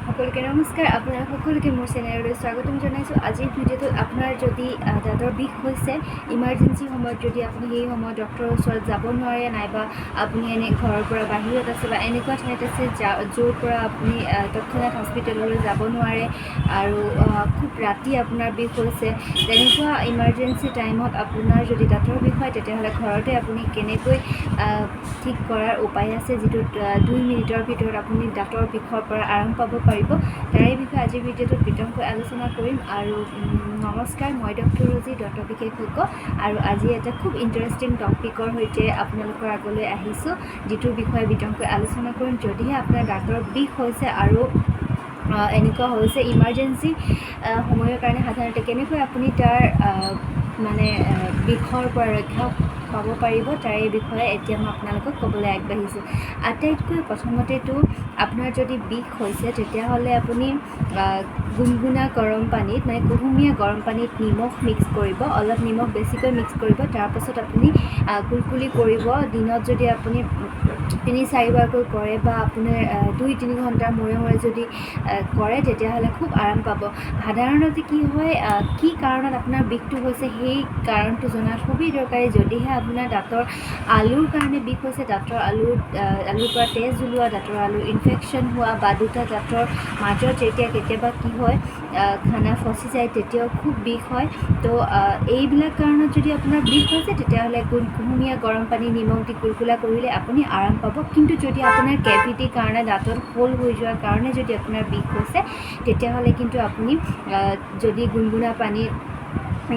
সকলকে নমস্কাৰ। আপোনাৰ সকলোকে মোৰ চেনেললৈ স্বাগতম জনাইছোঁ। আজিৰ ভিডিঅ'টোত আপোনাৰ যদি দাঁতৰ বিষ হৈছে, ইমাৰ্জেঞ্চি সময়ত যদি আপুনি সেই সময়ত ডক্টৰৰ ওচৰত যাব নোৱাৰে, নাইবা আপুনি এনে ঘৰৰ পৰা বাহিৰত আছে বা এনেকুৱা ঠাইত আছে য'ৰ পৰা আপুনি তৎক্ষণাত হস্পিটেললৈ যাব নোৱাৰে আৰু খুব ৰাতি আপোনাৰ বিষ হৈছে, তেনেকুৱা ইমাৰ্জেঞ্চি টাইমত আপোনাৰ যদি দাঁতৰ বিষ হয়, তেতিয়াহ'লে ঘৰতে আপুনি কেনেকৈ ঠিক কৰাৰ উপায় আছে, যিটোত 2 মিনিটৰ ভিতৰত আপুনি দাঁতৰ বিষৰ পৰা আৰাম পাব পাৰিব। তাৰে বিষয়ে আজিৰ ভিডিঅ'টোত বিতংকৈ আলোচনা কৰিম। আৰু নমস্কাৰ, মই ডক্টৰ ৰজি, দন্ত বিশেষজ্ঞ, আৰু আজি এটা খুব ইণ্টাৰেষ্টিং টপিকৰ সৈতে আপোনালোকৰ আগলৈ আহিছোঁ, যিটোৰ বিষয়ে বিতংকৈ আলোচনা কৰিম। যদিহে আপোনাৰ দাঁতৰ বিষ হৈছে আৰু এনেকুৱা হৈছে ইমাৰ্জেঞ্চি সময়ৰ কাৰণে, সাধাৰণতে কেনেকৈ আপুনি তাৰ বিষৰ পৰা ৰক্ষা পাব পাৰিব, তাৰে বিষয়ে এতিয়া মই আপোনালোকক ক'বলৈ আগবাঢ়িছোঁ। আটাইতকৈ প্ৰথমতেতো আপোনাৰ যদি বিষ হৈছে, তেতিয়াহ'লে আপুনি গুণগুণা গৰম পানীত, কুহুমীয়া গৰম পানীত নিমখ মিক্স কৰিব, অলপ নিমখ বেছিকৈ মিক্স কৰিব। তাৰপাছত আপুনি কুলকুলি কৰিব। দিনত যদি আপুনি 3-4 বাৰকৈ কৰে বা আপোনাৰ 2-3 ঘণ্টাৰ মূৰে মূৰে যদি কৰে, তেতিয়াহ'লে খুব আৰাম পাব। সাধাৰণতে কি হয়, কি কাৰণত আপোনাৰ বিষটো হৈছে, সেই কাৰণটো জনাত খুবেই দৰকাৰী। যদিহে আপোনাৰ দাঁতৰ আলুৰ কাৰণে বিষ হৈছে, দাঁতৰ আলুৰ পৰা তেজ ওলোৱা, দাঁতৰ আলুৰ ইনফেকশ্যন হোৱা, বা দুটা দাঁতৰ মাজত যেতিয়া কেতিয়াবা কি হয়, খানা ফচি যায়, তেতিয়াও খুব বিষ হয়। তো এইবিলাক কাৰণত যদি আপোনাৰ বিষ হৈছে, তেতিয়াহ'লে কুহুমীয়া গৰম পানী নিমখ দি কুলকুলা কৰিলে আপুনি আৰাম পাব। কিন্তু যদি আপোনাৰ কেভিটিৰ কাৰণে, দাঁতত হোল হৈ যোৱাৰ কাৰণে যদি আপোনাৰ বিষ হৈছে, তেতিয়াহ'লে কিন্তু আপুনি যদি গুণগুণা পানী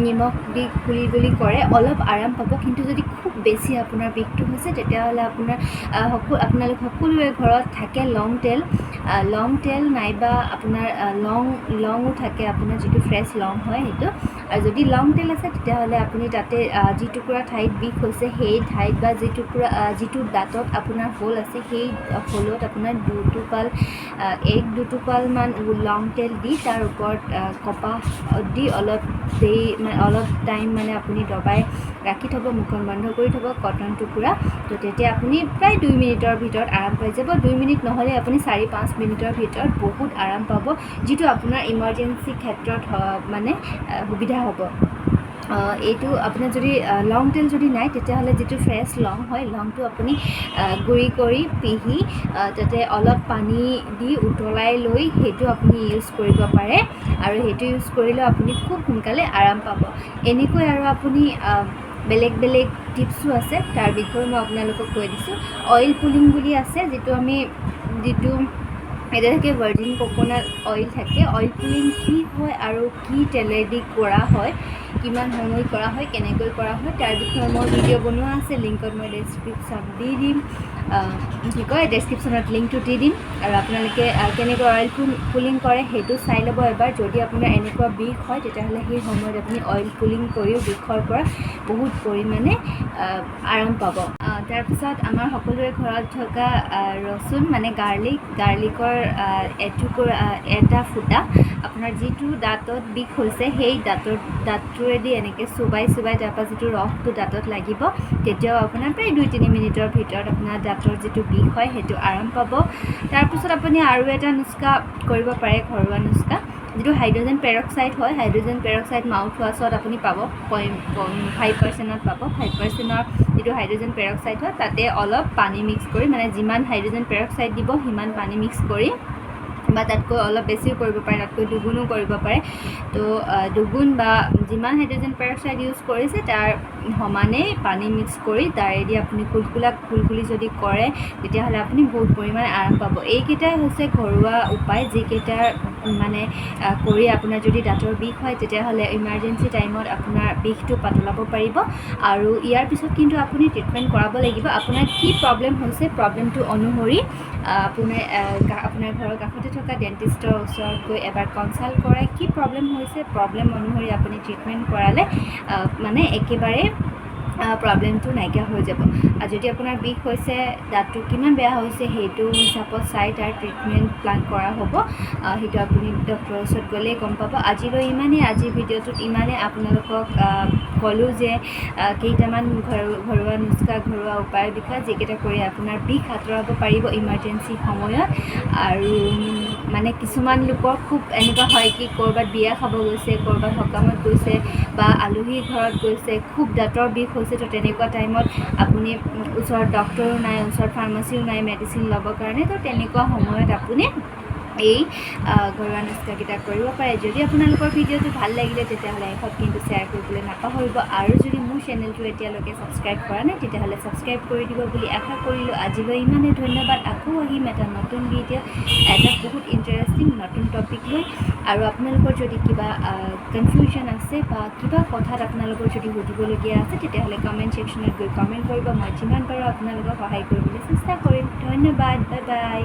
নিমখ দি কুলি কৰে, অলপ আৰাম পাব। কিন্তু যদি খুব বেছি আপোনাৰ বিষটো হৈছে, তেতিয়াহ'লে আপোনালোক সকলোৰে ঘৰত থাকে লং তেল নাইবা আপোনাৰ লঙো থাকে, আপোনাৰ যিটো ফ্ৰেছ লং হয় সেইটো। আৰু যদি লং তেল আছে, তেতিয়াহ'লে আপুনি তাতে যি টুকুৰা ঠাইত বিষ হৈছে, সেই ঠাইত বা যিটো দাঁতত আপোনাৰ হোল আছে, সেই হোলত আপোনাৰ 2-2টোপালমান লং তেল দি, তাৰ ওপৰত কপাহ দি অলপ টাইম আপুনি দবাই ৰাখি থ'ব, মুখখন বন্ধ কৰি থ'ব, কটন টুকুৰা। তো তেতিয়া আপুনি প্ৰায় 2 মিনিটৰ ভিতৰত আৰাম পাই যাব। 2 মিনিট নহ'লে আপুনি 4-5 মিনিটৰ ভিতৰত বহুত আৰাম পাব, যিটো আপোনাৰ ইমাৰ্জেঞ্চি ক্ষেত্ৰত সুবিধা হ'ব। এইটো আপোনাৰ যদি লং তেল যদি নাই, তেতিয়াহ'লে যিটো ফ্ৰেছ লং হয়, লংটো আপুনি গুড়ি কৰি পিহি তাতে অলপ পানী দি উতলাই লৈ সেইটো আপুনি ইউজ কৰিব পাৰে, আৰু সেইটো ইউজ কৰিলেও আপুনি খুব সোনকালে আৰাম পাব। এনেকৈ আৰু আপুনি বেলেগ বেলেগ টিপছো আছে, তাৰ বিষয়ে মই আপোনালোকক কৈ দিছোঁ। অইল পুলিং বুলি আছে, যিটো এতিয়া থাকে ভাৰ্জিন কোকোনাট অইল থাকে। অইল পুলিং কি হয় আৰু কি তেলেদি কৰা হয়, কিমান সময় কৰা হয়, কেনেকৈ কৰা হয়, তাৰ বিষয়ে মোৰ ভিডিঅ' বনোৱা আছে। লিংকত মই ডেছক্ৰিপশ্যনত লিংকটো দি দিম, আৰু আপোনালোকে কেনেকৈ অইল পুলিং কৰে সেইটো চাই ল'ব এবাৰ। যদি আপোনাৰ এনেকুৱা বিষ হয়, তেতিয়াহ'লে সেই সময়ত আপুনি অইল পুলিং কৰিও বিষৰ পৰা বহুত পৰিমাণে আৰাম পাব। তাৰপিছত আমাৰ সকলোৰে ঘৰত থকা ৰচুন গাৰ্লিকৰ এটা ফুটা, আপোনাৰ যিটো দাঁতত বিষ হৈছে, সেই দাঁতটোৰেদি এনেকৈ চোবাই তাৰপৰা যিটো ৰসটো দাঁতত লাগিব, তেতিয়াও আপোনাৰ প্ৰায় 2-3 মিনিটৰ ভিতৰত আপোনাৰ দাঁতৰ যিটো বিষ হয়, সেইটো আৰাম পাব। তাৰপিছত আপুনি আৰু এটা নুস্কা কৰিব পাৰে, ঘৰুৱা নুস্কা, যিটো হাইড্ৰজেন পেৰক্সাইড হয়। হাইড্ৰজেন পেৰক্সাইড মাউথ ৱাছত আপুনি পাব, 5%ত পাব। 5%ৰ যিটো হাইড্ৰজেন পেৰক্সাইড হয়, তাতে অলপ পানী মিক্স কৰি, যিমান হাইড্ৰজেন পেৰক্সাইড দিব, সিমান পানী মিক্স কৰি, বা তাতকৈ অলপ বেছিও কৰিব পাৰে, তাতকৈ দুগুণো কৰিব পাৰে। তো দুগুণ বা যিমান হাইড্ৰজেন পেৰক্সাইড ইউজ কৰিছে, তাৰ সমানেই পানী মিক্স কৰি তাৰেদি আপুনি কুলকুলি যদি কৰে, তেতিয়াহ'লে আপুনি বহুত পৰিমাণে আৰাম পাব। এইকেইটাই হৈছে ঘৰুৱা উপায়, যিকেইটাৰ কৰি আপোনাৰ যদি দাঁতৰ বিষ হয়, তেতিয়াহ'লে ইমাৰ্জেঞ্চি টাইমত আপোনাৰ বিষটো পাতলাব পাৰিব। আৰু ইয়াৰ পিছত কিন্তু আপুনি ট্ৰিটমেণ্ট কৰাব লাগিব। আপোনাৰ কি প্ৰব্লেম হৈছে, প্ৰব্লেমটো অনুসৰি আপোনাৰ ঘৰৰ কাষতে থকা ডেণ্টিষ্টৰ ওচৰত গৈ এবাৰ কনচাল্ট কৰাই, কি প্ৰব্লেম হৈছে, প্ৰব্লেম অনুসৰি আপুনি ট্ৰিটমেণ্ট কৰালে একেবাৰে প্ৰব্লেমটো নাইকিয়া হৈ যাব। আৰু যদি আপোনাৰ বিষ হৈছে, দাঁতটো কিমান বেয়া হৈছে, সেইটো হিচাপত চাই তাৰ ট্ৰিটমেণ্ট প্লান কৰা হ'ব। সেইটো আপুনি ডক্টৰৰ ওচৰত গ'লেই গম পাব। আজিলৈ ইমানেই। আজিৰ ভিডিঅ'টোত ইমানেই। আপোনালোকক ক'লোঁ যে কেইটামান ঘৰুৱা নুস্কা, ঘৰুৱা উপায়ৰ বিষয়ে, যিকেইটা কৰি আপোনাৰ বিষ আঁতৰাব পাৰিব ইমাৰ্জেঞ্চি সময়ত। আৰু মানে কিছুমান লোকৰ খুব এনেকুৱা হয় কি ক'ৰবাত বিয়া খাব গৈছে, ক'ৰবাত সকামত গৈছে বা আলহীৰ ঘৰত গৈছে, খুব দাঁতৰ বিষ হৈছে, তো তেনেকুৱা টাইমত আপুনি ওচৰত ডক্টৰো নাই, ওচৰত ফাৰ্মাচীও নাই মেডিচিন ল'বৰ কাৰণে, তো তেনেকুৱা সময়ত আপুনি এই ঘৰুৱা নুস্খাকেইটা কৰিব পাৰে। যদি আপোনালোকৰ ভিডিঅ'টো ভাল লাগিলে তেতিয়াহ'লে এখন কিন্তু শ্বেয়াৰ কৰিবলৈ নাপাহৰিব, আৰু যদি মোৰ চেনেলটো এতিয়ালৈকে ছাবস্ক্ৰাইব কৰা নাই তেতিয়াহ'লে ছাবস্ক্ৰাইব কৰি দিব বুলি আশা কৰিলোঁ। আজিলৈ ইমানেই, ধন্যবাদ। আকৌ আহিম এটা নতুন ভিডিঅ', এটা বহুত ইণ্টাৰেষ্টিং নতুন টপিক লৈ। আৰু আপোনালোকৰ যদি কিবা কনফিউজন আছে বা কিবা কথাত আপোনালোকৰ যদি সুধিবলগীয়া আছে তেতিয়াহ'লে কমেণ্ট ছেকশ্যনত গৈ কমেণ্ট কৰিব, মই যিমান পাৰোঁ আপোনালোকক সহায় কৰিবলৈ চেষ্টা কৰিম। ধন্যবাদ, বাই বাই।